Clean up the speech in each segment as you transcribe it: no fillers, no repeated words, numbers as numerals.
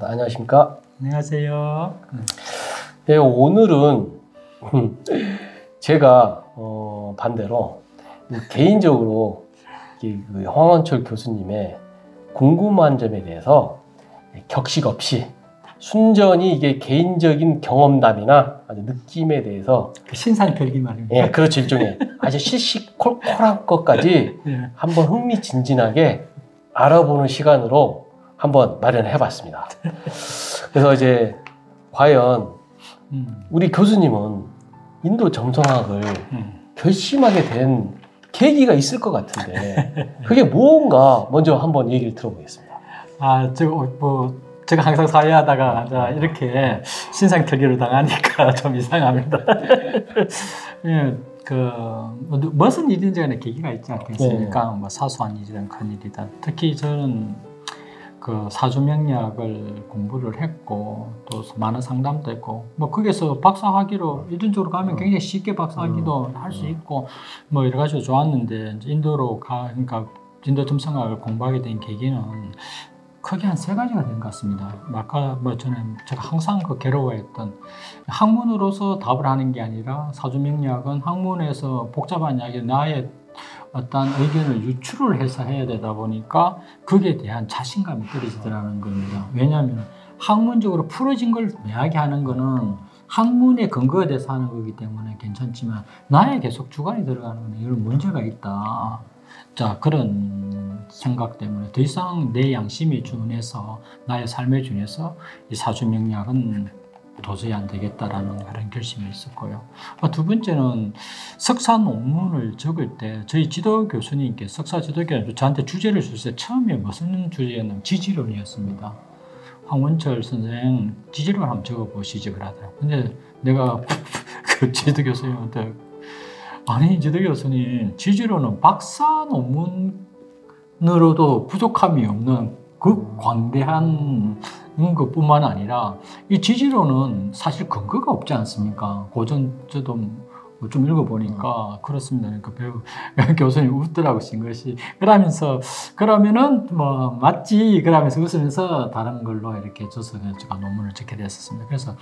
안녕하십니까? 안녕하세요. 네, 오늘은 제가 반대로 개인적으로 황원철 교수님의 궁금한 점에 대해서 격식 없이 순전히 이게 개인적인 경험담이나 아주 느낌에 대해서 신상털기 말입니다. 예, 그렇죠. 일종의 아주 시시콜콜한 것까지 네. 한번 흥미진진하게 알아보는 시간으로 한번 마련해 봤습니다. 그래서 이제 과연 우리 교수님은 인도 점성학을 결심하게 된 계기가 있을 것 같은데 그게 뭔가 먼저 한번 얘기를 들어보겠습니다. 제가 항상 사회하다가 이렇게 신상털기를 당하니까 좀 이상합니다. 예, 무슨 일인지 간에 계기가 있지 않겠습니까? 뭐 사소한 일이든 큰 일이든. 특히 저는 사주명리학을 공부를 했고 또 많은 상담도 했고 뭐 거기서 박사학위로 이론적으로 가면 굉장히 쉽게 박사학위도 할 수 있고 뭐 여러 가지로 좋았는데 인도로 그러니까 인도 점성학을 공부하게 된 계기는 크게 한 3가지가 된 것 같습니다. 아까 제가 항상 괴로워했던 학문으로서 답을 하는 게 아니라 사주명리학은 학문에서 복잡한 이야기 나의 어떤 의견을 유출을 해서 해야 되다 보니까 거기에 대한 자신감이 떨어지더라는 겁니다. 왜냐하면 학문적으로 풀어진 걸 이야기하는 거는 학문의 근거에 대해서 하는 거기 때문에 괜찮지만 나의 계속 주관이 들어가는 건 이런 문제가 있다. 자, 그런 생각 때문에 더 이상 내 양심에 준해서 나의 삶에 준해서 이 사주명리학은 도저히 안 되겠다라는 그런 결심이 있었고요. 두 번째는 석사 논문을 적을 때 저희 지도 교수님께 석사 지도 교수님 저한테 주제를 주실 때 처음에 무슨 주제였냐면 지지론이었습니다. 황원철 선생 지지론 한번 적어보시죠 그러더라고요. 근데 내가 그 지도 교수님한테 아니 지도 교수님 지지론은 박사 논문으로도 부족함이 없는 그 광대한 것뿐만 아니라 이 지지론은 사실 근거가 없지 않습니까? 고전 저도 좀 읽어보니까 그렇습니다. 그러니까 교수님 웃더라고 신 것이 그러면은 뭐 맞지 그러면서 웃으면서 다른 걸로 이렇게 줘서 제가 논문을 적게 됐었습니다. 그래서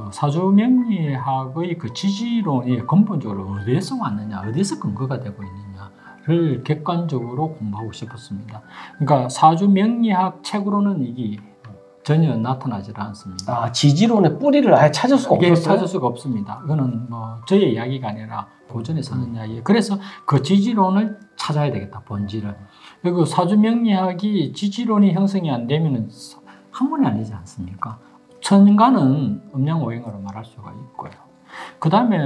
사주명리학의 지지론이 근본적으로 어디에서 왔느냐, 어디에서 근거가 되고 있느냐를 객관적으로 공부하고 싶었습니다. 그러니까 사주명리학 책으로는 이게 전혀 나타나지 않습니다. 지지론의 뿌리를 아예 찾을 수가 없어요? 찾을 수가 없습니다. 이거는 뭐 저의 이야기가 아니라 고전에서 하는 이야기예요. 그래서 그 지지론을 찾아야 되겠다, 본질을. 그리고 사주명리학이 지지론이 형성이 안 되면 학문이 아니지 않습니까? 천간은 음양오행으로 말할 수가 있고요. 그 다음에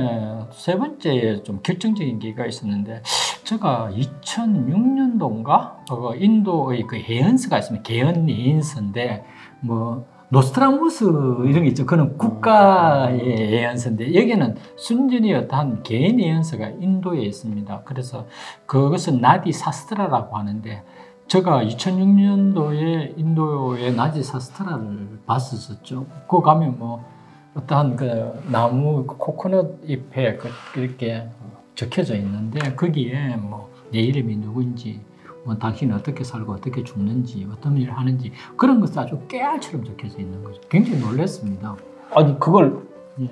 3번째 좀 결정적인 계기가 있었는데 제가 2006년도인가 인도의 해연서가 있습니다. 개연 해연서인데 뭐 노스트라무스 이런 게 있죠. 그는 국가의 예언서인데 여기는 순전히 어떠한 개인 예언서가 인도에 있습니다. 그래서 그것은 나디 사스트라라고 하는데 제가 2006년도에 인도의 나디 사스트라를 봤었죠. 그거 가면 뭐 어떠한 나무 코코넛 잎에 이렇게 적혀져 있는데 거기에 뭐 내 이름이 누구인지 뭐 당신이 어떻게 살고 어떻게 죽는지 어떤 일을 하는지 그런 것이 아주 깨알처럼 적혀져 있는 거죠. 굉장히 놀랐습니다. 아니 그걸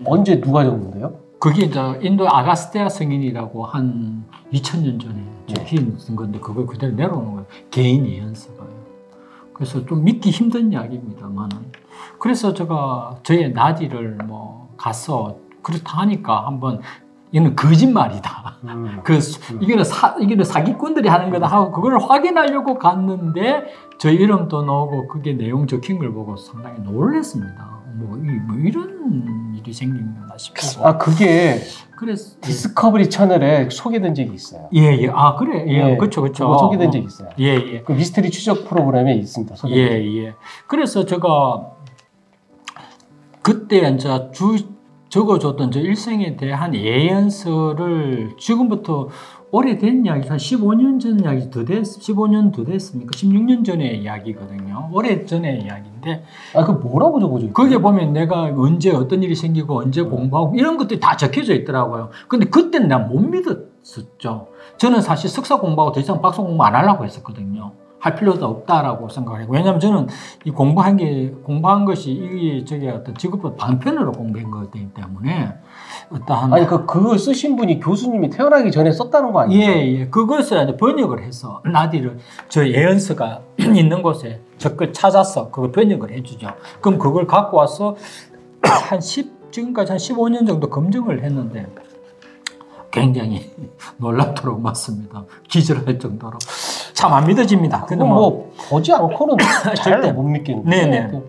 언제 누가 적는데요? 그게 이제 인도 아가스티아 성인이라고 한 2000년 전에 적힌 건데 그걸 그대로 내려오는 거예요. 개인 예언서가요. 그래서 좀 믿기 힘든 이야기입니다만은 그래서 제가 저의 나디를 뭐 가서 그렇다 하니까 한번 이거는 거짓말이다. 이거는 사기꾼들이 하는 거다 하고 그걸 확인하려고 갔는데 저 이름도 나오고 그게 내용 적힌 걸 보고 상당히 놀랐습니다. 뭐 이런 일이 생기나 싶어서. 그게 디스커버리 채널에 소개된 적이 있어요. 예. 그래. 예. 그렇죠. 소개된 적이 있어요. 예. 그 미스터리 추적 프로그램에 있습니다. 예. 그래서 제가 그때 이제 적어줬던 저 일생에 대한 예언서를 지금부터 오래된 이야기, 한 15년 전 이야기 15년 더 됐습니까? 16년 전의 이야기거든요. 오래전의 이야기인데. 그 뭐라고 적어져 있어요? 거기에 보면 내가 언제 어떤 일이 생기고 언제 공부하고 이런 것들이 다 적혀져 있더라고요. 근데 그때는 내가 못 믿었었죠. 저는 사실 석사 공부하고 더 이상 박사 공부 안 하려고 했었거든요. 할 필요도 없다라고 생각을 해요. 왜냐하면 저는 이 공부한 것이 이 저기 어떤 직업을 방편으로 공부한 거기 때문에 어떠한 아니 그걸 쓰신 분이 교수님이 태어나기 전에 썼다는 거 아니에요? 예. 그것을 이제 번역을 해서 나디를 저 예언서가 있는 곳에 적극 찾아서 그걸 번역을 해주죠. 그럼 그걸 갖고 와서 지금까지 한 15년 정도 검증을 했는데 굉장히 놀랍도록 맞습니다. 기절할 정도로. 참 안 믿어집니다. 근데 뭐 보지 않고는 절대 못 믿겠는데. 네네.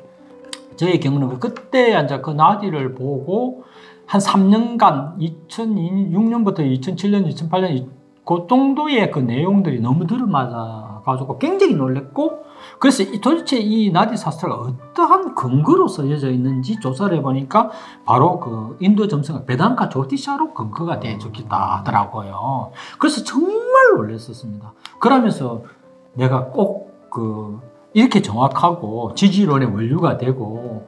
저의 경우는 그때 이제 그 나디를 보고 한 3년간 2006년부터 2007년, 2008년 그 정도의 그 내용들이 너무 들어맞아 가지고 굉장히 놀랬고 그래서 도대체 이 나디 사스트라가 어떠한 근거로 쓰여져 있는지 조사를 해보니까 바로 그 인도 점성학 베단카 조티샤로 근거가 되어있다 하더라고요. 그래서 정말 놀랐었습니다. 그러면서 내가 꼭 이렇게 정확하고 지지론의 원류가 되고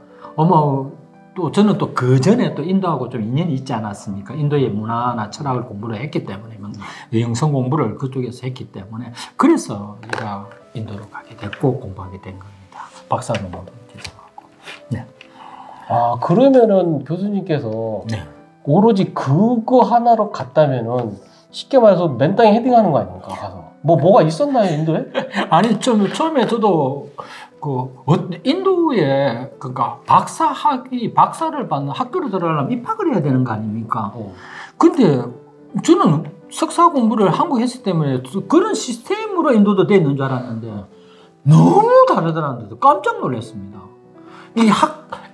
또 저는 또 그 전에 또 인도하고 좀 인연이 있지 않았습니까? 인도의 문화나 철학을 공부를 했기 때문에 영성 공부를 그쪽에서 했기 때문에 그래서 제가 인도로 가게 됐고 공부하게 된 겁니다. 박사논문을 제작하고. 네. 아 그러면은 교수님께서 네. 오로지 그거 하나로 갔다면은 쉽게 말해서 맨땅에 헤딩하는 거 아닙니까? 가서 뭐가 있었나요 인도에? 아니 처음에 저도 인도에 그러니까 박사를 받는 학교를 들어가려면 입학을 해야 되는 거 아닙니까? 근데 저는 석사 공부를 한국에 했기 때문에 그런 시스템으로 인도도 돼 있는 줄 알았는데 너무 다르더라는데 깜짝 놀랐습니다.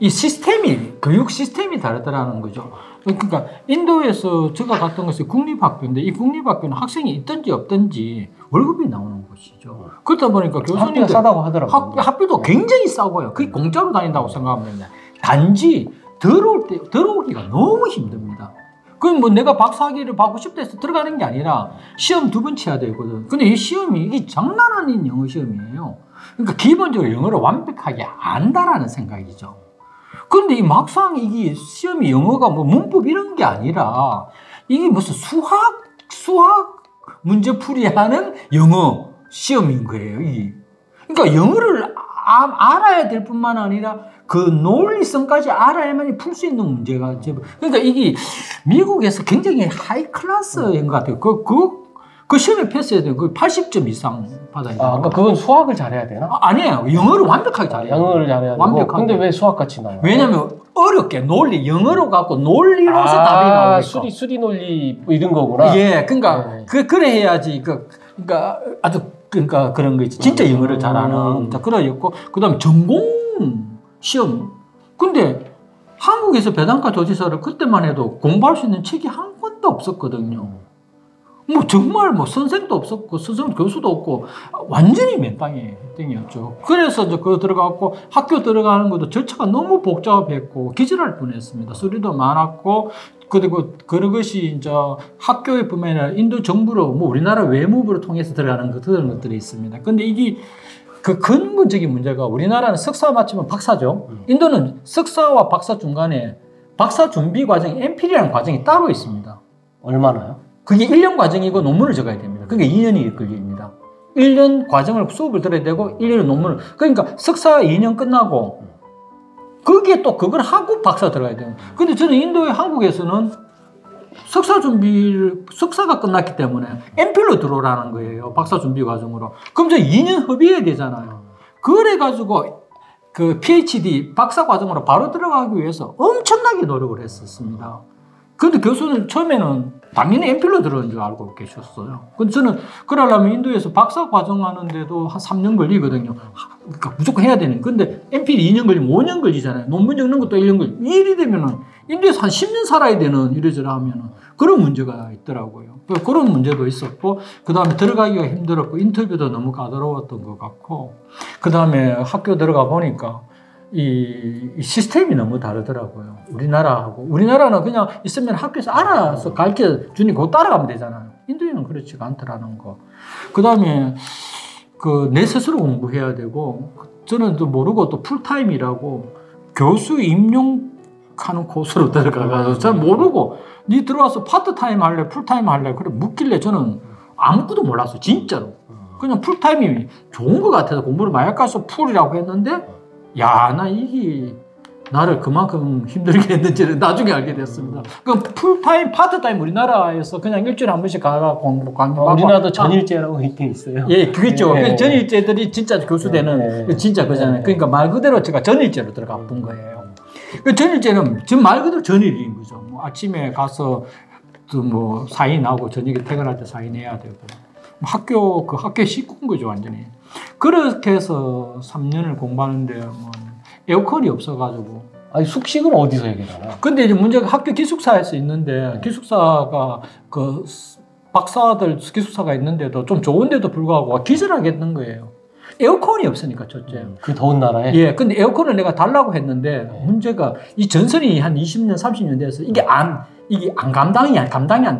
이 시스템이 교육 시스템이 다르더라는 거죠. 그러니까 인도에서 제가 갔던 것이 국립학교인데 이 국립학교는 학생이 있든지 없든지 월급이 나오는 곳이죠. 그러다 보니까 교수님들 싸다고 하더라고요. 학비도 굉장히 싸고요. 그게 공짜로 다닌다고 생각하면 단지 들어오기가 너무 힘듭니다. 그럼 뭐 내가 박사학위를 받고 싶다 해서 들어가는 게 아니라 시험 2번 쳐야 되거든. 근데 이 시험이 이게 장난 아닌 영어 시험이에요. 그러니까 기본적으로 영어를 완벽하게 안다라는 생각이죠. 그런데 이 막상 이게 시험이 영어가 뭐 문법 이런 게 아니라 이게 무슨 수학 문제풀이 하는 영어 시험인 거예요. 이게. 그러니까 영어를 알아야 될 뿐만 아니라 그 논리성까지 알아야만 풀 수 있는 문제가 그러니까 이게 미국에서 굉장히 하이 클래스인 것 같아요. 그 시험에 패스해야 돼요. 그 80점 이상 받아야 돼요. 그러니까 그건 수학을 잘해야 되나? 아니에요. 영어를 완벽하게 잘해요. 영어를 잘해야 되고. 완벽하게. 근데 왜 수학같이 나와요? 왜냐면 어렵게 영어로 갖고 논리로서 답이 나오니까. 수리 논리 뭐 이런 거구나. 예, 그러니까 그래 해야지. 그러니까 아주 그런 거 있지. 진짜 영어를 잘하는 그러였고 그다음에 전공 시험. 근데 한국에서 배단과 조지서를 그때만 해도 공부할 수 있는 책이 한 권도 없었거든요. 뭐 정말 뭐 선생도 없었고 교수도 없고 완전히 맨땅에 땡이었죠. 그래서 이제 그거 들어가고 학교 들어가는 것도 절차가 너무 복잡했고 기절할 뻔했습니다. 수리도 많았고 그리고 그런 것이 이제 학교에 보면 인도 정부로 뭐 우리나라 외무부를 통해서 들어가는 그런 것들이 있습니다. 근데 이게 그 근본적인 문제가 우리나라는 석사 마치면 박사죠. 인도는 석사와 박사 중간에 박사 준비 과정 MPhil이라는 과정이 따로 있습니다. 얼마나요? 그게 1년 과정이고 논문을 적어야 됩니다. 그게 2년이 걸립니다. 1년 과정을 수업을 들어야 되고 1년은 논문을. 그러니까 석사 2년 끝나고 거기에 또 그걸 하고 박사 들어가야 돼요. 근데 저는 인도의 한국에서는 석사가 끝났기 때문에 MPhil로 들어오라는 거예요. 박사 준비 과정으로. 그럼 저 2년 허비해야 되잖아요. 그래가지고 그 PhD 박사 과정으로 바로 들어가기 위해서 엄청나게 노력을 했었습니다. 근데 교수는 처음에는 당연히 MPhil로 들어온 줄 알고 계셨어요. 근데 저는 그러려면 인도에서 박사 과정 하는데도 한 3년 걸리거든요. 그러니까 무조건 해야 되는. 근데 MPhil 2년 걸리면 5년 걸리잖아요. 논문 적는 것도 1년 걸리고. 이 일이 되면은 인도에서 한 10년 살아야 되는 이래저래 하면은 그런 문제가 있더라고요. 그런 문제도 있었고, 그 다음에 들어가기가 힘들었고, 인터뷰도 너무 까다로웠던 것 같고, 그 다음에 학교 들어가 보니까 이 시스템이 너무 다르더라고요. 우리나라는 그냥 있으면 학교에서 알아서 가르쳐 주니 그거 따라가면 되잖아요. 인도에는 그렇지가 않더라는 거. 그 다음에 내 스스로 공부해야 되고, 저는 또 모르고 또 풀타임이라고 교수 임용하는 코스로 들어가가지고 잘 모르고 니 들어와서 파트타임 할래 풀타임 할래 그래 묻길래 저는 아무것도 몰랐어요. 진짜로. 그냥 풀타임이 좋은 것 같아서 공부를 많이 가서 풀이라고 했는데 야, 나 이게 나를 그만큼 힘들게 했는지를 나중에 알게 됐습니다. 그 풀타임, 파트타임 우리나라에서 그냥 일주일에 한 번씩 가가 공부 강의하고 우리나라도 전일제라고 있긴 있어요. 예, 그겠죠. 전일제들이 진짜 교수되는 진짜 그잖아요. 그러니까 말 그대로 제가 전일제로 들어가 본 거예요. 그 전일제는 지금 말 그대로 전일인 거죠. 뭐 아침에 가서 또 뭐 사인하고 저녁에 퇴근할 때 사인해야 되고 학교에 씻은 거죠 완전히. 그렇게 해서 3년을 공부하는데 뭐 에어컨이 없어가지고. 아니 숙식은 어디서 해결하나? 근데 이제 문제가 학교 기숙사에서 있는데 기숙사가 그 박사들 기숙사가 있는데도 좀 좋은데도 불구하고 기절하겠는 거예요. 에어컨이 없으니까 첫째. 그 더운 나라에? 예, 근데 에어컨을 내가 달라고 했는데 문제가 이 전선이 한 20년, 30년 돼서 이게 안 감당이 안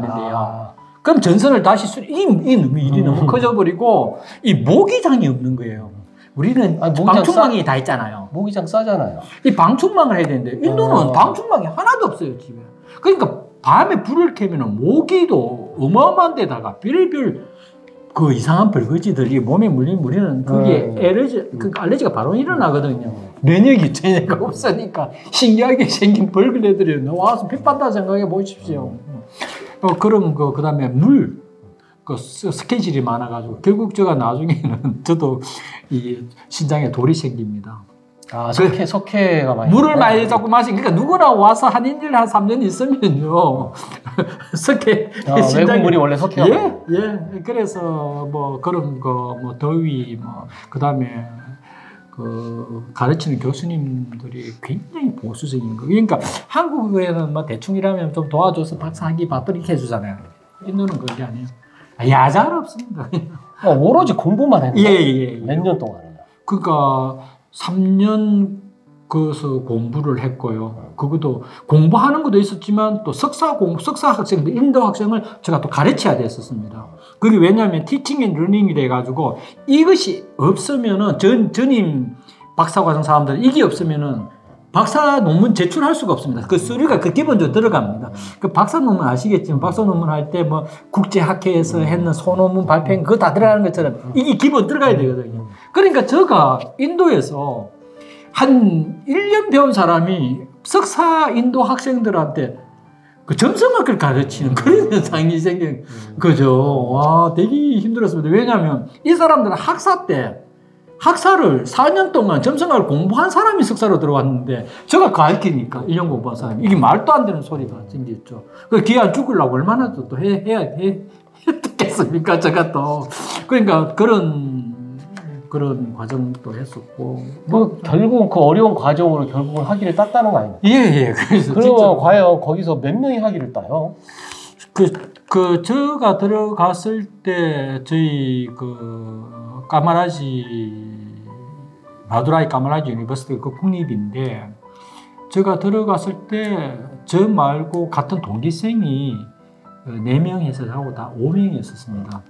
된대요. 그럼 전선을 다시 일이 너무 커져버리고 이 모기장이 없는 거예요. 우리는 방충망이 다 있잖아요. 모기장 싸잖아요. 이 방충망을 해야 되는데 인도는 방충망이 하나도 없어요 집에. 그러니까 밤에 불을 켜면 모기도 어마어마한 데다가 별별 그 이상한 벌거지들이 몸에 물리면 우리는 그게 알레르기가 바로 일어나거든요. 면역이 전혀 없으니까 신기하게 생긴 벌레들이 나와서 핏반다 생각해 보십시오. 그럼 그다음에 그 스케줄이 많아가지고 결국 제가 나중에는 저도 이 신장에 돌이 생깁니다. 아, 석회가 많이 물을 많이 자꾸 마시니까 그러니까 누구나 와서 한 1년 한 3년 있으면요 석회 외국 물이 원래 석회가 예. 그래서 뭐 그런 거 뭐 더위 뭐 그다음에 그 가르치는 교수님들이 굉장히 보수적인 거. 그러니까 한국에는 뭐 대충이라면 좀 도와줘서 박사학위 받도록 이렇게 해주잖아요. 인도는 그런 게 아니에요. 야잘 없습니다. 오로지 공부만 했는데 예. 몇 년 동안이요? 그러니까 3년 그래서 공부를 했고요. 그것도 공부하는 것도 있었지만 또 석사 학생들, 인도 학생을 제가 또 가르쳐야 됐었습니다. 그게 왜냐하면 티칭 앤 러닝이 돼가지고 이것이 없으면은 전임 박사과정 사람들 이게 없으면은 박사 논문 제출할 수가 없습니다. 그 서류가 그 기본적으로 들어갑니다. 그 박사 논문 아시겠지만 박사 논문 할 때 뭐 국제학회에서 했는 소논문 발표한 그거 다 들어가는 것처럼 이게 기본 들어가야 되거든요. 그러니까 제가 인도에서 한 1년 배운 사람이 석사 인도 학생들한테 그 점성학을 가르치는 그런 현상이 생긴 거죠. 와, 되게 힘들었습니다. 왜냐하면 이 사람들은 학사를 4년 동안 점성학을 공부한 사람이 석사로 들어왔는데 제가 가르치니까 1년 공부한 사람이 이게 말도 안 되는 소리가 생겼죠. 그 기한 죽으려고 얼마나 또 해야 됐겠습니까? 제가 또 그러니까 그런 과정도 했었고 결국은 그 어려운 과정으로 결국은 학위를 땄다는 거 아닙니까? 예. 그래서 그러면 진짜 과연 거기서 몇 명이 학위를 따요? 제가 들어갔을 때 저희 마두라이 까마라지 유니버시티 그 국립인데 제가 들어갔을 때 저 말고 같은 동기생이 4명에서 하고 다 5명이었습니다.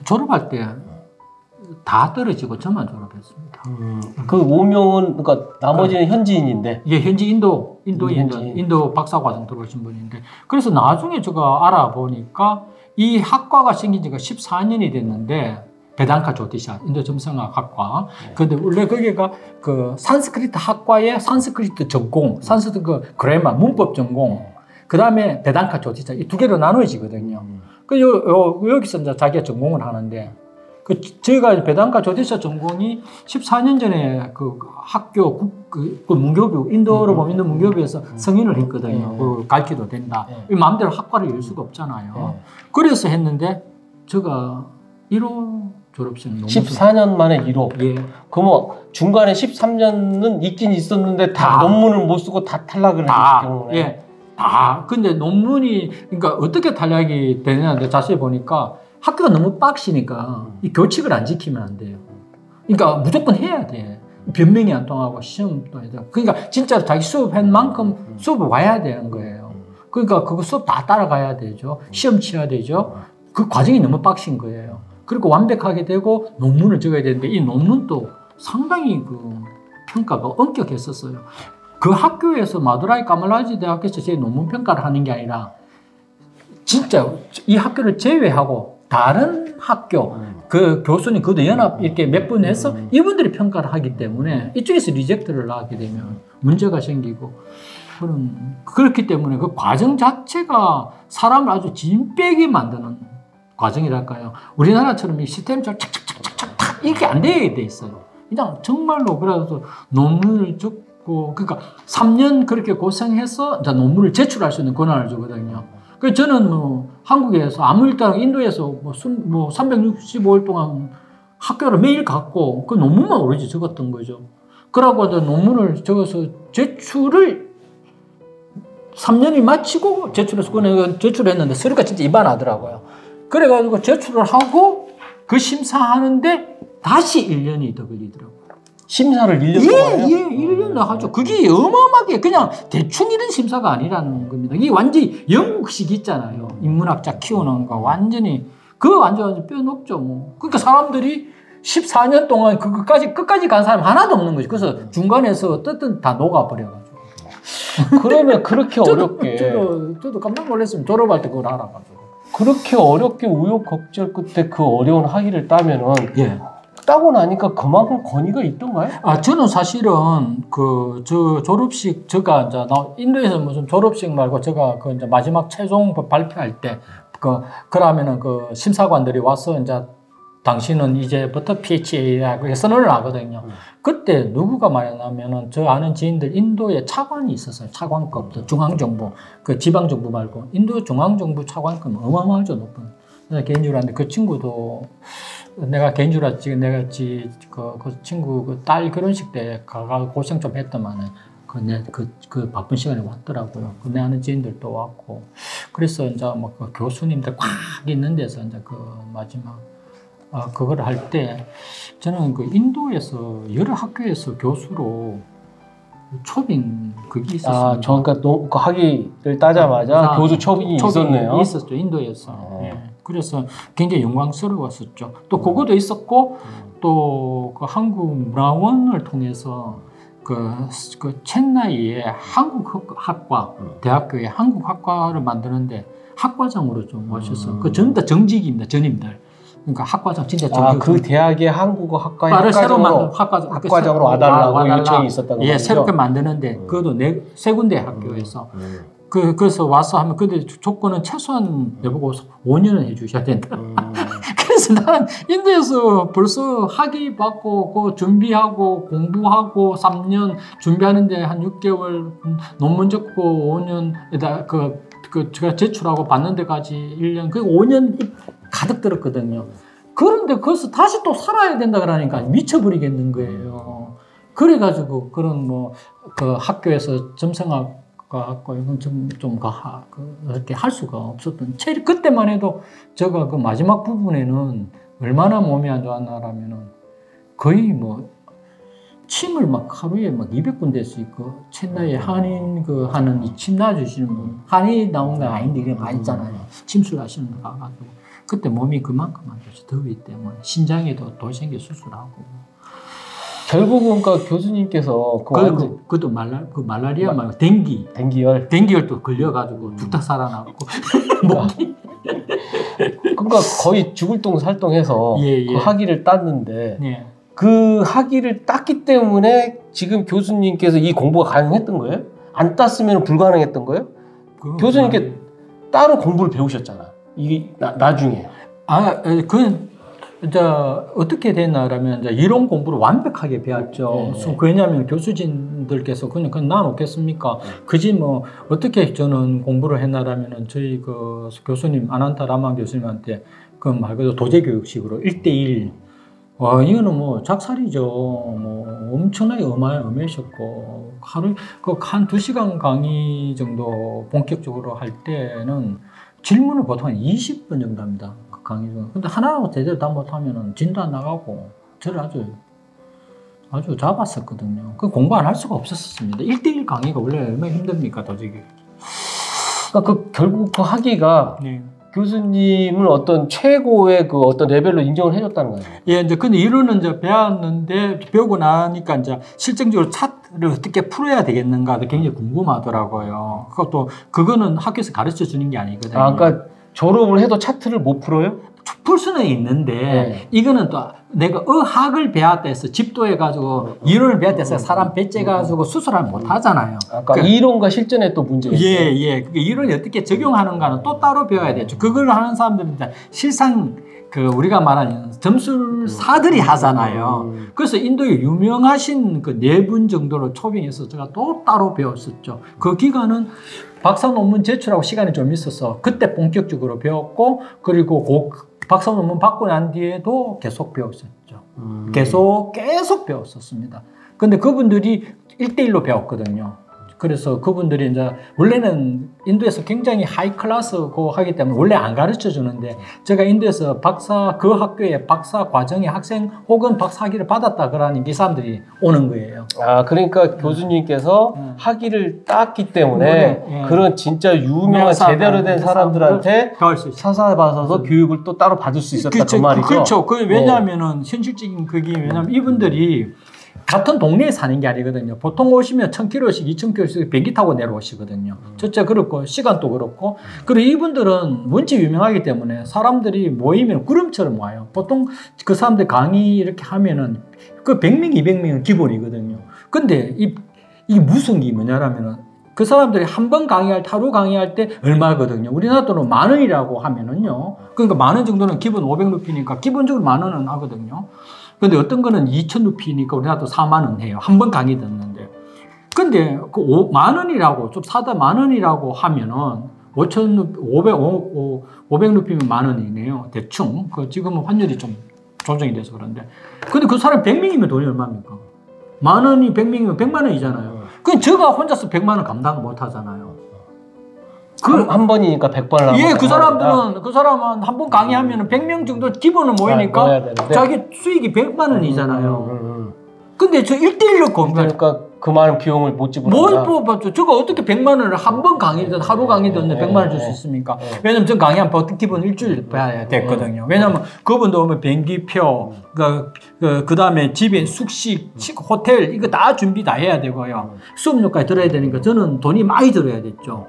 졸업할 때 다 떨어지고 저만 졸업했습니다. 그 5명은 그러니까 나머지는 현지인인데. 예, 현지 인도 박사과정 들어오신 분인데 그래서 나중에 제가 알아보니까 이 학과가 생긴 지가 14년이 됐는데 베단카 조티샤 인도 점성학 학과. 근데 원래 거기가 그 산스크리트 학과의 산스크리트 전공, 산스크리트 그 그래마 문법 전공. 그다음에 베단카 조티샤 이 두 개로 나눠지거든요. 그 여기서 이제 자기가 전공을 하는데 저희가 베단카 조티샤 전공이 14년 전에 그 학교 그 문교부 인도로 보면 인도 문교부에서 승인을 했거든요. 그 가르쳐도 된다. 마음대로 학과를 열 수가 없잖아요. 그래서 했는데 제가 1호 졸업생 14년 만에 1호. 예. 그러면 중간에 13년은 있긴 있었는데 다 논문을 못 쓰고 다 탈락을 했기 때문에. 예. 다. 근데 논문이 그러니까 어떻게 탈락이 되냐는데 자세히 보니까 학교가 너무 빡시니까 이 교칙을 안 지키면 안 돼요. 그러니까 무조건 해야 돼. 변명이 안 통하고 시험도 해야 돼. 그러니까 진짜로 자기 수업한 만큼 수업을 와야 되는 거예요. 그러니까 그거 수업 다 따라가야 되죠. 시험 치야 되죠. 그 과정이 너무 빡신 거예요. 그리고 완벽하게 되고 논문을 적어야 되는데 이 논문도 상당히 그 평가가 엄격했었어요. 그 학교에서 마두라이 까말라지 대학에서 제 논문 평가를 하는 게 아니라 진짜 이 학교를 제외하고 다른 학교 그 교수님 그것도 연합 이렇게 몇 분 해서 이분들이 평가를 하기 때문에 이쪽에서 리젝트를 하게 되면 문제가 생기고 그렇기 때문에 그 과정 자체가 사람을 아주 진빼게 만드는 과정이랄까요. 우리나라처럼 이 시스템처럼 착착착착착 이렇게 안 되게 돼 있어요. 그냥 정말로 그래서 논문을 적고 그러니까 3년 그렇게 고생해서 논문을 제출할 수 있는 권한을 주거든요. 그 저는 뭐 한국에서 아무일단 인도에서 뭐 365일 동안 학교를 매일 갔고 그 논문만 오로지 적었던 거죠. 그러고 논문을 적어서 제출을 3년이 마치고 제출해서 제출했는데 서류가 진짜 이반하더라고요. 그래가지고 제출을 하고 그 심사하는데 다시 1년이 더 걸리더라고요. 심사를 1년 동안요? 예, 1년 나가죠. 그게 어마어마하게 그냥 대충 이런 심사가 아니라는 겁니다. 이게 완전히 영국식 있잖아요. 인문학자 키우는 거 완전히 그거 완전 빼놓죠. 뭐. 그러니까 사람들이 14년 동안 끝까지 간 사람 하나도 없는 거죠. 그래서 중간에서 어떻든 다 녹아버려가지고. 그러면 그렇게 어렵게 저도 깜짝 놀랐으면 졸업할 때 그걸 알아가지고. 그렇게 어렵게 우여곡절 끝에 그 어려운 학위를 따면은 예. 따고 나니까 그만큼 권위가 있던가요? 저는 사실은 저 졸업식 제가 이제 인도에서 무슨 졸업식 말고 제가 그 이제 마지막 최종 발표할 때 그러면은 그 심사관들이 와서 이제 당신은 이제부터 PhD라고 선언을 하거든요. 그때 누구가 말했냐면은 저 아는 지인들 인도에 차관이 있었어요. 차관급 중앙정부 그 지방정부 말고 인도 중앙정부 차관급 어마어마하죠 높은. 개인적으로 하는데 그 친구도 내가 개인적으로 내가 그 친구 그 딸 결혼식 때 가가 고생 좀 했더만은 그 바쁜 시간에 왔더라고요. 내 아는 지인들도 왔고 그래서 이제 뭐 그 교수님들 꽉 있는 데서 이제 그 마지막 그걸 할 때 저는 그 인도에서 여러 학교에서 교수로 초빙 그게 있었어요. 그러니까 그 학위를 따자마자 교수 초빙이 있었네요. 있었죠. 인도에서. 예. 그래서 굉장히 영광스러웠었죠. 또 그것도 있었고 또 그 한국 문화원을 통해서 그 첸나이에 한국학과 대학교에 한국학과를 만드는데 학과장으로 좀 오셔서 그 전부 다 정직입니다. 전임들. 그러니까 학과장 진짜 정직. 그 대학의 한국어 학과에 새로 만든 학과장으로 와달라고 요청이 있었다고 말이죠. 예, 새롭게 만드는데 그것도 세 군데 학교에서 그래서 와서 하면 근데 조건은 최소한 내보고 5년은 해주셔야 된다. 그래서 나는 인도에서 벌써 학위 받고 그 준비하고 공부하고 3년 준비하는데 한 6개월 논문 적고 5년에다 제가 제출하고 받는 데까지 1년 그 5년 가득 들었거든요. 그런데 거기서 다시 또 살아야 된다 그러니까 미쳐버리겠는 거예요. 그래가지고 그런 그 학교에서 점성학 갖고 이건 좀 그렇게 할 수가 없었던. 그때만 해도 제가 그 마지막 부분에는 얼마나 몸이 안 좋았나라면은 거의 침을 하루에 200군데씩 첸나이에 한인 하는 이 침 놔주시는 분 한인 나온 건 아닌데 그냥 많이 있잖아요. 침술 하시는 거 가가지고 그때 몸이 그만큼 안 좋죠. 더위 때문에 신장에도 돌생겨 수술하고. 결국은 교수님께서 그것도 말라리아 말고 댕기열도 걸려가지고 죽다 살아나고 그러니까 거의 죽을 똥 살똥해서 그 학위를 땄는데 예. 그 학위를 땄기 때문에 지금 교수님께서 이 공부가 가능했던 거예요? 안 땄으면 불가능했던 거예요? 교수님께 따로 공부를 배우셨잖아. 이게 나중에. 이제 어떻게 됐나라면 이제 이론 공부를 완벽하게 배웠죠. 왜냐하면 교수진들께서 그냥 놔놓겠습니까? 그지 어떻게 저는 공부를 했나라면은 저희 그 교수님 아난타 라만 교수님한테 그 말 그대로 도제 교육식으로 1대1. 이거는 작살이죠. 엄청나게 엄하셨고 하루 한 2시간 강의 정도 본격적으로 할 때는 질문을 보통 한 20분 정도 합니다. 강의 중. 근데 하나하나 제대로 다 못하면은 진도 안 나가고 저를 아주 잡았었거든요. 그 공부 안 할 수가 없었습니다. 1대1 강의가 원래 얼마나 힘듭니까, 도저히. 그러니까 결국 그 학위가 교수님을 어떤 최고의 어떤 레벨로 인정을 해줬다는 거예요. 예, 근데 이론은 이제 배우고 나니까 이제 실증적으로 차트를 어떻게 풀어야 되겠는가도 굉장히 궁금하더라고요. 그것도 그거는 학교에서 가르쳐 주는 게 아니거든요. 그러니까 졸업을 해도 차트를 못 풀어요? 풀 수는 있는데 이거는 또 내가 의학을 배웠다 해서 집도해가지고 이론을 배웠다 해서 사람 배째가지고 수술을 못 하잖아요. 아까 이론과 실전에 또 문제가 있어요. 예. 그 이론이 어떻게 적용하는가는 또 따로 배워야 되죠. 그걸 하는 사람들은 실상 그 우리가 말하는 점술사들이 하잖아요. 그래서 인도에 유명하신 그 4분 정도로 초빙해서 제가 또 따로 배웠었죠. 그 기간은 박사 논문 제출하고 시간이 좀 있어서 그때 본격적으로 배웠고, 그리고 박사 논문 받고 난 뒤에도 계속 배웠었죠. 계속 배웠었습니다. 근데 그분들이 1대1로 배웠거든요. 그래서 그분들이 이제 원래는 인도에서 굉장히 하이 클래스고 하기 때문에 원래 안 가르쳐 주는데, 제가 인도에서 그 학교에 박사 과정의 학생 혹은 박사 학위를 받았다 그러니 이 사람들이 오는 거예요. 아, 그러니까 교수님께서 학위를 땄기 때문에 그런 진짜 유명한 제대로 된 사람들한테 사사받아서 교육을 또 따로 받을 수 있었다. 그 말이죠. 그렇죠. 왜냐하면은 현실적인 그게 왜냐하면 이분들이 같은 동네에 사는 게 아니거든요. 보통 오시면 1000km씩, 2000km씩 비행기 타고 내려오시거든요. 첫째 그렇고 시간도 그렇고, 그리고 이분들은 원체 유명하기 때문에 사람들이 모이면 구름처럼 와요. 보통 그 사람들 강의 이렇게 하면은 그 100명, 200명은 기본이거든요. 근데 이 무슨 게 뭐냐라면은 그 사람들이 한 번 하루 강의할 때 얼마거든요. 우리나라 돈은 10,000원이라고 하면은요. 그러니까 10,000원 정도는 기본 500루피니까 기본적으로 10,000원은 하거든요. 근데 어떤 거는 2,000루피니까 우리나라도 40,000원 해요. 한 번 강의 듣는데. 근데 그 10,000원이라고, 좀 사다 10,000원이라고 하면은 500루피면 10,000원이네요. 대충. 그 지금은 환율이 좀 조정이 돼서 그런데. 근데 그 사람 100명이면 돈이 얼마입니까? 10,000원이 100명이면 100만 원이잖아요. 그럼 제가 혼자서 100만 원 감당 못 하잖아요. 한 번이니까 100번을 하고. 예, 그 사람은 한 번 강의하면 100명 정도 기본은 모이니까 자기 수익이 100만 원이잖아요. 근데 저 1대1로 그러니까 그 많은 비용을 못 지불한다. 뭘 뽑았죠? 저거 어떻게 100만 원을 한 번 강의든 하루 강의든 100만 원 줄 수 있습니까? 왜냐면 저 강의한 보통 기본 일주일 봐야 됐거든요. 왜냐면 그분도 오면 비행기표, 그 다음에 집에 숙식, 호텔 이거 다 준비 다 해야 되고요. 수업료까지 들어야 되니까 저는 돈이 많이 들어야 됐죠.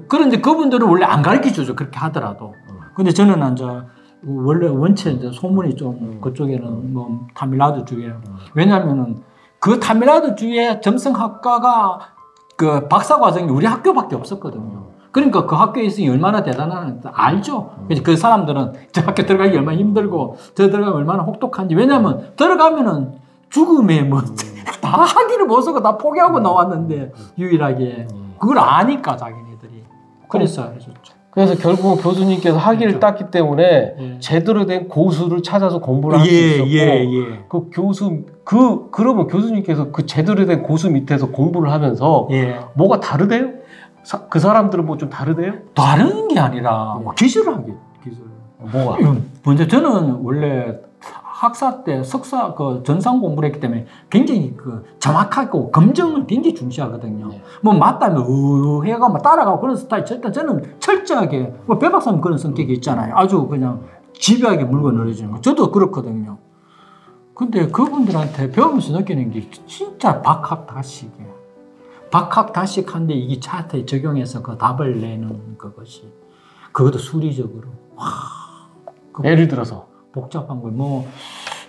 그런데 그분들은 원래 안 가르쳐 주죠. 그렇게 하더라도. 근데 저는 이제 원래 원체 이제 소문이 좀 그쪽에는 뭐 타밀나두 주에, 왜냐면은 그 타밀나두 주에 점성학과가 그 박사 과정이 우리 학교밖에 없었거든요. 그러니까 그 학교에 있으니 얼마나 대단한지 알죠. 그래서 그 사람들은 저 학교 들어가기 얼마나 힘들고 저 들어가면 얼마나 혹독한지. 왜냐면 들어가면은 죽음에 뭐 다 학위를 못 쓰고 다 포기하고 나왔는데 유일하게 그걸 아니까 자기네들이 그래서 해줬죠. 그래서 결국 교수님께서 학위를 땄기 때문에 제대로 된 고수를 찾아서 공부를 할 수 있었고, 그 교수 그러면 교수님께서 그 제대로 된 고수 밑에서 공부를 하면서 뭐가 다르대요? 그 사람들은 뭐 좀 다르대요? 다른 게 아니라 기술을 하게 기술. 뭐가? 먼저 저는 원래 학사 때 석사 전상 공부를 했기 때문에 굉장히 정확하고 검증을 굉장히 중시하거든요. 뭐 맞다면 해가 막 따라가고 그런 스타일. 저는 철저하게 배 박사님 그런 성격이 있잖아요. 아주 그냥 집요하게 물건 늘어지는 거. 저도 그렇거든요. 근데 그분들한테 배우면서 느끼는 게 진짜 박학다식이에요. 박학다식한데 이게 차트에 적용해서 그 답을 내는 그것이, 그것도 수리적으로. 예를 들어서 복잡한 걸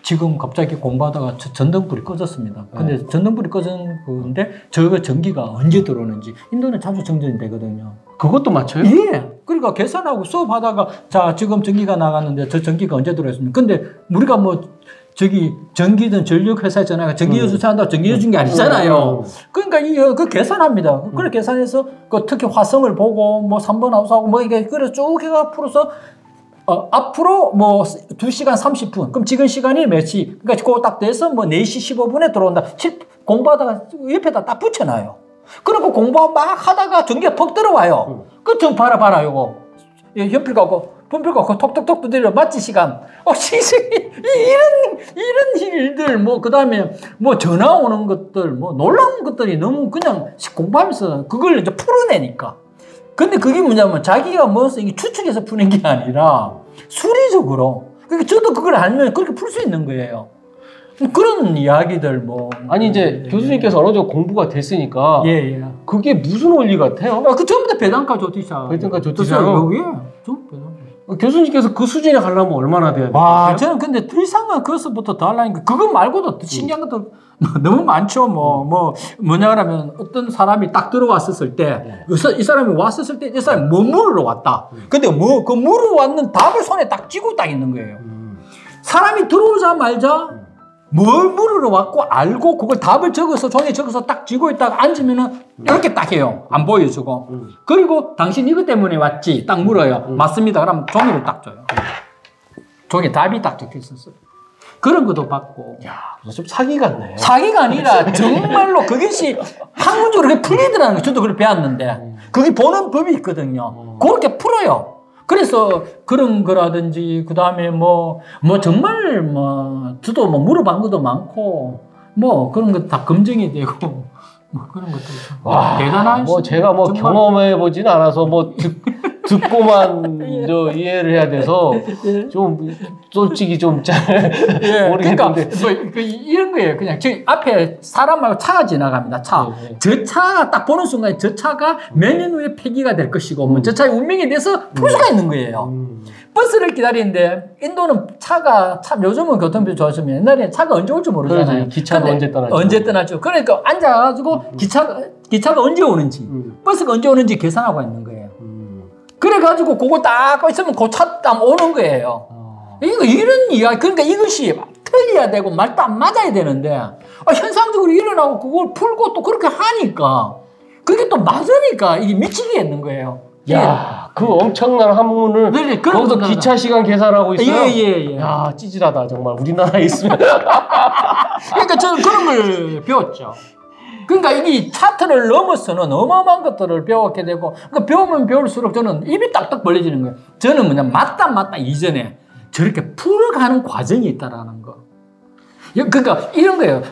지금 갑자기 공부하다가 전등불이 꺼졌습니다. 근데 전등불이 꺼진 건데 저거 전기가 언제 들어오는지 인도는 자주 정전이 되거든요. 그것도 맞춰요? 예. 그러니까 계산하고 수업하다가 자 지금 전기가 나갔는데 저 전기가 언제 들어왔습니까? 근데 우리가 전기든 전력회사에 전화가 전기요수 차한다고 전기요수 준 게 아니잖아요. 그러니까 그 계산합니다. 그래 계산해서 특히 화성을 보고 3번 하우스하고 이게 그래 쭉 해가 풀어서 앞으로 2시간 30분. 그럼 지금 시간이 몇 시? 그러니까 그거 딱 돼서 4시 15분에 들어온다. 공부하다가 옆에다 딱 붙여놔요. 그리고 공부 막 하다가 전기가 턱 들어와요. 그 좀 봐라, 요거. 연필 갖고, 분필 갖고 톡톡톡 두드려. 맞지, 시간? 이런 일들, 그 다음에 전화 오는 것들, 놀라운 것들이 너무 그냥 공부하면서 그걸 이제 풀어내니까. 근데 그게 뭐냐면 자기가 이게 추측해서 푸는 게 아니라 수리적으로. 그러니까 저도 그걸 알면 그렇게 풀 수 있는 거예요. 그런 이야기들 아니 이제 교수님께서 어느 정도 공부가 됐으니까 그게 무슨 원리 같아요? 그 전부 다 배당가 조티사. 배당가 조티사로? 예. 전부 배당가. 교수님께서 그 수준에 가려면 얼마나 돼야 돼요? 와, 저는 근데 더 이상은 그것부터 더 하려니까 그거 말고도 더 신기한 것도 너무 많죠. 뭐냐 그러면 어떤 사람이 딱 들어왔었을 때 이 사람이 왔었을 때 이 사람이 뭐 물으러 왔다. 근데 그 물으러 왔는 답을 손에 딱 쥐고 딱 있는 거예요. 사람이 들어오자마자 뭘 물으러 왔고 알고 그걸 답을 적어서 종이에 적어서 딱 쥐고 있다가 앉으면은 이렇게 딱 해요. 안 보여주고. 그리고 당신 이것 때문에 왔지? 딱 물어요. 맞습니다. 그러면 종이를 딱 줘요. 종이에 답이 딱 적혀 있었어요. 그런 것도 받고. 야, 좀 사기 같네. 사기가 아니라 정말로 그것이 학문적으로 그렇게 풀리더라는 거. 저도 그걸 배웠는데. 그게 보는 법이 있거든요. 그렇게 풀어요. 그래서 그런 거라든지, 그 다음에 정말 저도 물어본 것도 많고, 그런 것 다 검증이 되고, 그런 것도 와, 대단한. 제가 경험해 보진 않아서 듣고만 이해를 해야 돼서 좀 솔직히 좀 잘 모르겠는데. 그러니까 이런 거예요. 그냥 저 앞에 사람 말고 차가 지나갑니다. 차. 저 차가 딱 보는 순간 저 차가 몇 년 후에 폐기가 될 것이고 저 차의 운명에 대해서 풀 수가 있는 거예요. 버스를 기다리는데 인도는 차가 참 요즘은 교통비 좋아지면 옛날에 차가 언제 올지 모르잖아요. 기차가 언제 떠나죠. 그러니까 앉아가지고 기차가 언제 오는지 버스가 언제 오는지 계산하고 있는 거예요. 그래가지고 그거 딱 있으면 그 차 딱 오는 거예요. 이런 이야기, 그러니까 이것이 틀려야 되고 말도 안 맞아야 되는데 현상적으로 일어나고 그걸 풀고 또 그렇게 하니까 그게 또 맞으니까 이게 미치겠는 거예요. 야, 그 엄청난 학문을 거기서 기차 시간 계산하고 있어요. 예. 야, 찌질하다 정말 우리나라에 있으면. 그러니까 저는 그런 걸 배웠죠. 그러니까 이 차트를 넘어서는 어마어마한 것들을 배웠게 되고, 그러니까 배우면 배울수록 저는 입이 딱딱 벌려지는 거예요. 저는 맞다 이전에 저렇게 풀어가는 과정이 있다라는 거. 그러니까 이런 거예요.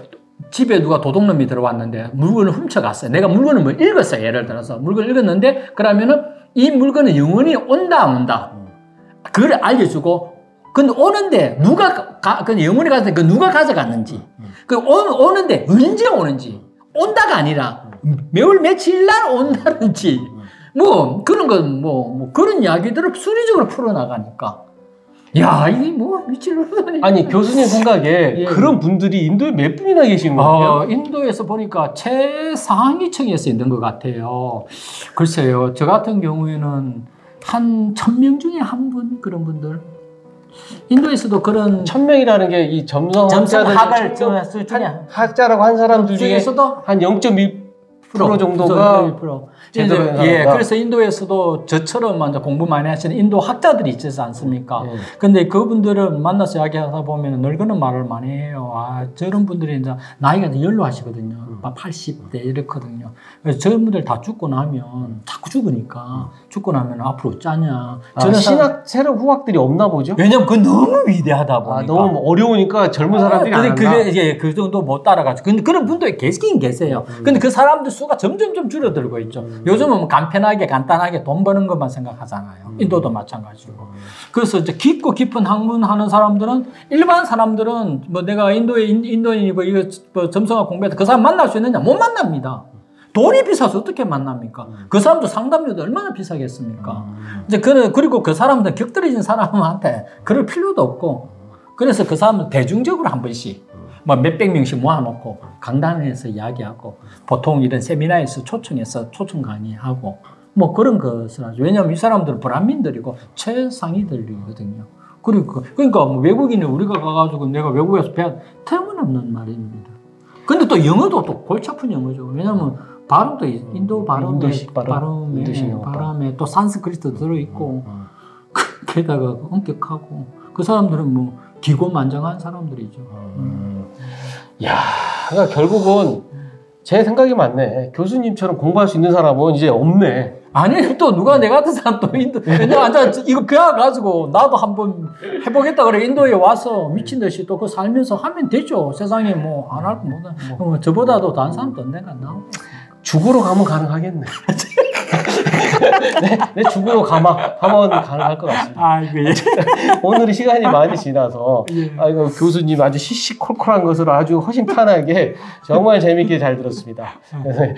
집에 누가 도둑놈이 들어왔는데 물건을 훔쳐갔어요. 내가 물건을 읽었어요. 예를 들어서 물건을 읽었는데 그러면은 이 물건은 영원히 온다 안 온다. 그걸 알려주고, 근데 오는데 영원히 가서 누가 가져갔는지, 오는데 언제 오는지. 온다가 아니라 매월 며칠 날 온다는지 그런 건 그런 이야기들을 수리적으로 풀어나가니까 야 이게 미칠놈이. 아니 교수님 생각에 그런 분들이 인도에 몇 분이나 계신 거예요? 인도에서 보니까 최상위층에서 있는 것 같아요. 글쎄요, 저 같은 경우에는 한 1000명 중에 한 분, 그런 분들. 인도에서도 그런 1000명이라는 게 이 점성학을 학자라고 한 사람들 중에서도 한 0.1% 정도가 제대로 된 사람이다. 그래서 인도에서도 저처럼 먼저 공부 많이 하시는 인도 학자들이 있지 않습니까? 근데 그분들은 만나서 이야기하다 보면 늙은 말을 많이 해요. 저런 분들이 이제 나이가 연로하시거든요. 80대 이렇거든요. 그래서 저런 분들 다 죽고 나면 자꾸 죽으니까 죽고 나면 앞으로 짜냐. 저는 신학 새로운 후학들이 없나 보죠? 왜냐면 그건 너무 위대하다 보니까. 너무 어려우니까 젊은 사람들이 안 한다. 그 정도 못 따라가죠. 근데 그런 분들이 계시긴 계세요. 근데 그 사람들 수가 점점 줄어들고 있죠. 요즘은 간편하게 간단하게 돈 버는 것만 생각하잖아요. 인도도 마찬가지고. 그래서 이제 깊고 깊은 학문하는 사람들은, 일반 사람들은 내가 인도인이고 이거 점성학 공부해서 그 사람 만날 수 있느냐? 못 만납니다. 돈이 비싸서 어떻게 만납니까? 그 사람도 상담료도 얼마나 비싸겠습니까? 이제 그리고 그 사람들 격떨어진 사람한테 그럴 필요도 없고, 그래서 그 사람은 대중적으로 한 번씩 몇백 명씩 모아놓고 강단에서 이야기하고, 보통 이런 세미나에서 초청해서 초청 강의하고 그런 것을 하죠. 왜냐하면 이 사람들은 불안민들이고 최상위들이거든요. 그러니까 외국인이 우리가 가가지고 내가 외국에서 배운 터무니없는 말입니다. 근데 또 영어도 또 골치 아픈 영어죠. 왜냐하면 발음도 인도 발음에 또 산스크리트도 들어있고 게다가 엄격하고, 그 사람들은 기고만장한 사람들이죠. 야, 그러니까 결국은 제 생각이 맞네. 교수님처럼 공부할 수 있는 사람은 이제 없네. 아니, 또 누가 내 같은 사람 또 이거 배워가지고 나도 한번 해보겠다 그래. 인도에 와서 미친 듯이 또 살면서 하면 되죠. 세상에 안 할 거 뭐다. 저보다도 다른 사람도 언젠가 나오고. 죽으러 가면 가능하겠네. 내 죽음으로 감원 가능할 것 같습니다. 아, 이거 예. 오늘은 시간이 많이 지나서 예. 이거 교수님 아주 시시콜콜한 것으로 아주 허심탄회하게 정말 재밌게 잘 들었습니다. 그래서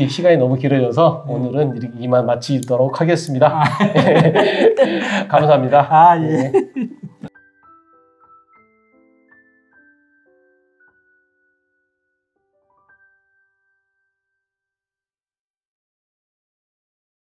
시간이 너무 길어져서 오늘은 이만 마치도록 하겠습니다. 감사합니다. 아, 예.